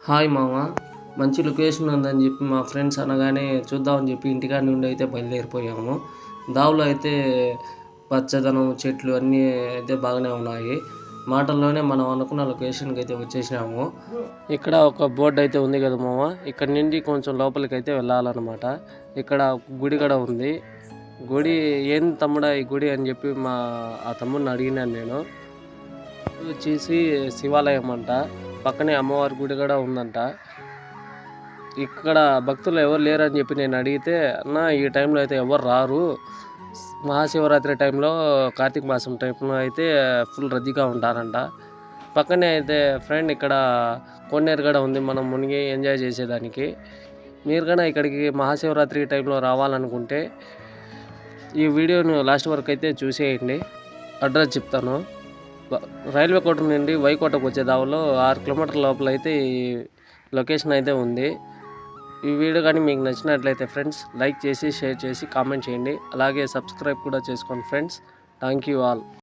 Hi మామ, మంచి location ఉందని చెప్పి మా ఫ్రెండ్స్ అనగానే చూద్దామని చెప్పి ఇంటికాడ నుండి అయితే బయలుదేరిపోయాము. దారిలో అయితే పచ్చదనం, చెట్లు అన్నీ అయితే బాగానే ఉన్నాయి. మాటల్లోనే మనం అనుకున్న లొకేషన్కి అయితే వచ్చేసినాము. ఇక్కడ ఒక బోర్డు అయితే ఉంది కదా మామ, ఇక్కడ నుండి కొంచెం లోపలికి అయితే వెళ్ళాలన్నమాట. ఇక్కడ గుడి కూడా ఉంది. గుడి ఏం తమ్ముడా ఈ గుడి అని చెప్పి ఆ తమ్ముడిని అడిగినాను నేను. వచ్చేసి శివాలయం అంట, పక్కనే అమ్మవారి గుడి కూడా ఉందంట. ఇక్కడ భక్తులు ఎవరు లేరని చెప్పి నేను అడిగితే, అన్న ఈ టైంలో అయితే ఎవరు రారు, మహాశివరాత్రి టైంలో, కార్తీక మాసం టైంలో అయితే ఫుల్ రద్దీగా ఉంటారంట. పక్కనే అయితే ఫ్రెండ్ ఇక్కడ కోనేరు కూడా ఉంది, మనం మునిగి ఎంజాయ్ చేసేదానికి. మీరు కూడా ఇక్కడికి మహాశివరాత్రి టైంలో రావాలనుకుంటే ఈ వీడియోను లాస్ట్ వరకు అయితే చూసేయండి. అడ్రస్ చెప్తాను. రైల్వే కోట నుండి వైకోటకు వచ్చే దావలో 6 కిలోమీటర్ల లోపల అయితే ఈ లొకేషన్ అయితే ఉంది. ఈ వీడియో కానీ మీకు నచ్చినట్లయితే ఫ్రెండ్స్ లైక్ చేసి, షేర్ చేసి, కామెంట్ చేయండి. అలాగే సబ్స్క్రైబ్ కూడా చేసుకోండి ఫ్రెండ్స్. Thank you all.